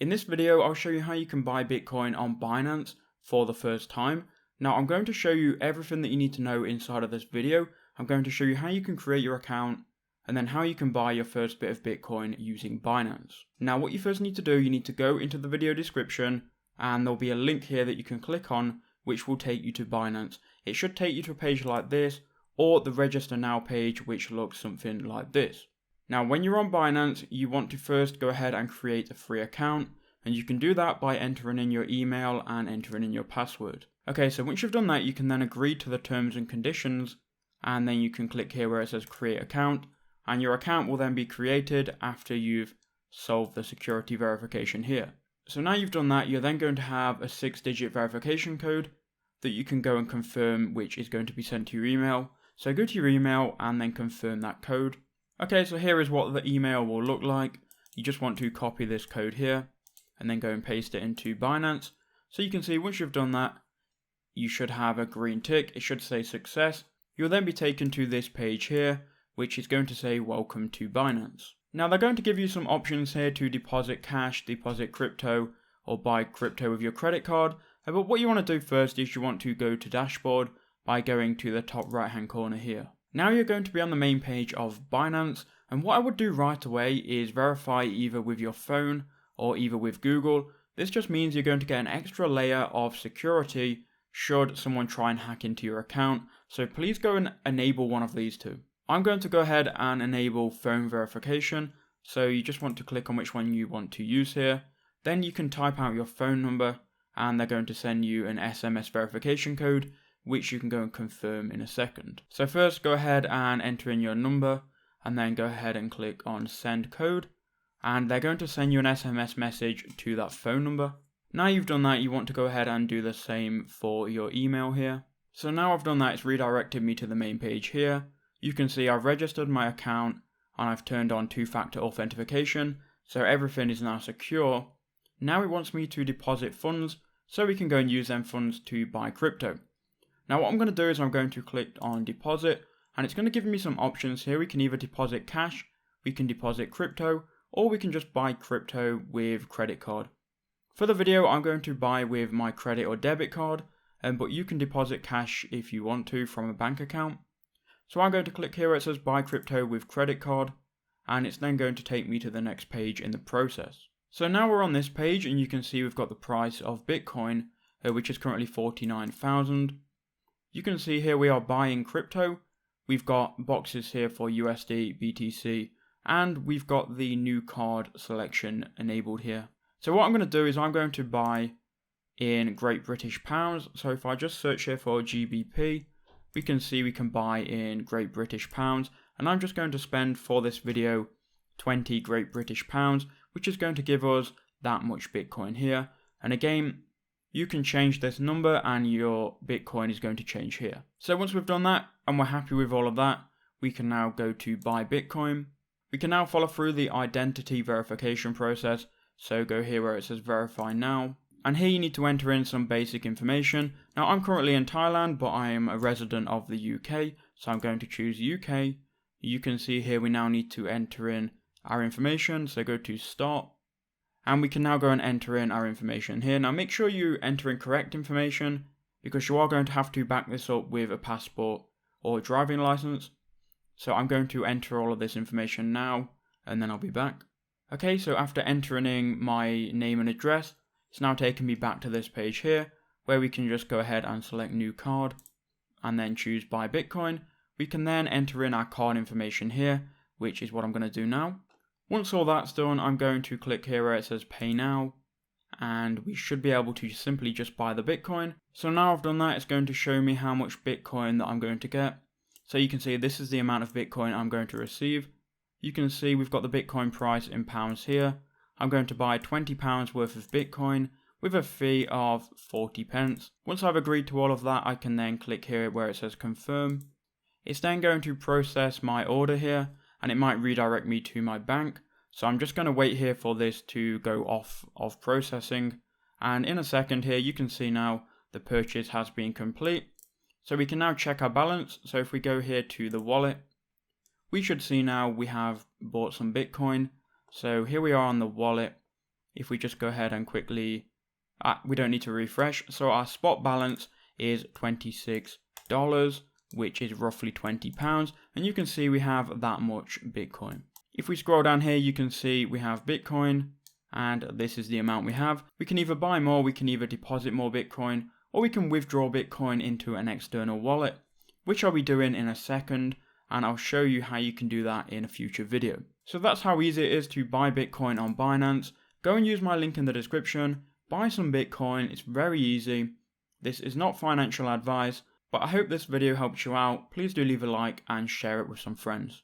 In this video, I'll show you how you can buy Bitcoin on Binance for the first time. Now, I'm going to show you everything that you need to know inside of this video. I'm going to show you how you can create your account and then how you can buy your first bit of Bitcoin using Binance. Now, what you first need to do, you need to go into the video description and there'll be a link here that you can click on, which will take you to Binance. It should take you to a page like this or the register now page, which looks something like this. Now, when you're on Binance, you want to first go ahead and create a free account, and you can do that by entering in your email and entering in your password. Okay, so once you've done that, you can then agree to the terms and conditions, and then you can click here where it says create account, and your account will then be created after you've solved the security verification here. So now you've done that, you're then going to have a 6-digit verification code that you can go and confirm, which is going to be sent to your email. So go to your email and then confirm that code. Okay, so here is what the email will look like. You just want to copy this code here and then go and paste it into Binance. So you can see once you've done that, you should have a green tick. It should say success. You'll then be taken to this page here, which is going to say welcome to Binance. Now they're going to give you some options here to deposit cash, deposit crypto, or buy crypto with your credit card. But what you want to do first is you want to go to dashboard by going to the top right hand corner here. Now you're going to be on the main page of Binance, and what I would do right away is verify either with your phone or either with Google. This just means you're going to get an extra layer of security should someone try and hack into your account, so please go and enable one of these two. I'm going to go ahead and enable phone verification, so you just want to click on which one you want to use here. Then you can type out your phone number and they're going to send you an SMS verification code, which you can go and confirm in a second. So first go ahead and enter in your number and then go ahead and click on send code, and they're going to send you an SMS message to that phone number. Now you've done that, you want to go ahead and do the same for your email here. So now I've done that, it's redirected me to the main page here. You can see I've registered my account and I've turned on two-factor authentication, so everything is now secure. Now it wants me to deposit funds so we can go and use them funds to buy crypto. Now what I'm going to do is I'm going to click on deposit, and it's going to give me some options here. We can either deposit cash, we can deposit crypto, or we can just buy crypto with credit card. For the video, I'm going to buy with my credit or debit card, but you can deposit cash if you want to from a bank account. So I'm going to click here where it says buy crypto with credit card, and it's then going to take me to the next page in the process. So now we're on this page and you can see we've got the price of Bitcoin, which is currently 49,000. You can see here we are buying crypto. We've got boxes here for USD, BTC, and we've got the new card selection enabled here. So what I'm going to do is I'm going to buy in Great British Pounds. So if I just search here for GBP, we can see we can buy in Great British Pounds. And I'm just going to spend for this video 20 Great British Pounds, which is going to give us that much Bitcoin here. And again, you can change this number and your Bitcoin is going to change here. So once we've done that and we're happy with all of that, we can now go to buy Bitcoin. We can now follow through the identity verification process. So go here where it says verify now. And here you need to enter in some basic information. Now I'm currently in Thailand, but I am a resident of the UK. So I'm going to choose UK. You can see here we now need to enter in our information. So go to start. And we can now go and enter in our information here. Now make sure you enter in correct information, because you are going to have to back this up with a passport or driving license. So I'm going to enter all of this information now, and then I'll be back. Okay, so after entering in my name and address, it's now taken me back to this page here, where we can just go ahead and select new card, and then choose buy Bitcoin. We can then enter in our card information here, which is what I'm going to do now. Once all that's done, I'm going to click here where it says pay now, and we should be able to simply just buy the Bitcoin. So now I've done that, it's going to show me how much Bitcoin that I'm going to get. So you can see this is the amount of Bitcoin I'm going to receive. You can see we've got the Bitcoin price in pounds here. I'm going to buy £20 worth of Bitcoin with a fee of 40 pence. Once I've agreed to all of that, I can then click here where it says confirm. It's then going to process my order here, and it might redirect me to my bank. So I'm just going to wait here for this to go off of processing. And in a second here, you can see now the purchase has been complete. So we can now check our balance. So if we go here to the wallet, we should see now we have bought some Bitcoin. So here we are on the wallet, if we just go ahead and quickly, we don't need to refresh. So our spot balance is $26, which is roughly £20. And you can see we have that much Bitcoin. If we scroll down here, you can see we have Bitcoin, and this is the amount we have. We can either buy more, we can either deposit more Bitcoin, or we can withdraw Bitcoin into an external wallet, which I'll be doing in a second, and I'll show you how you can do that in a future video. So that's how easy it is to buy Bitcoin on Binance. Go and use my link in the description, buy some Bitcoin, it's very easy. This is not financial advice, but I hope this video helps you out. Please do leave a like and share it with some friends.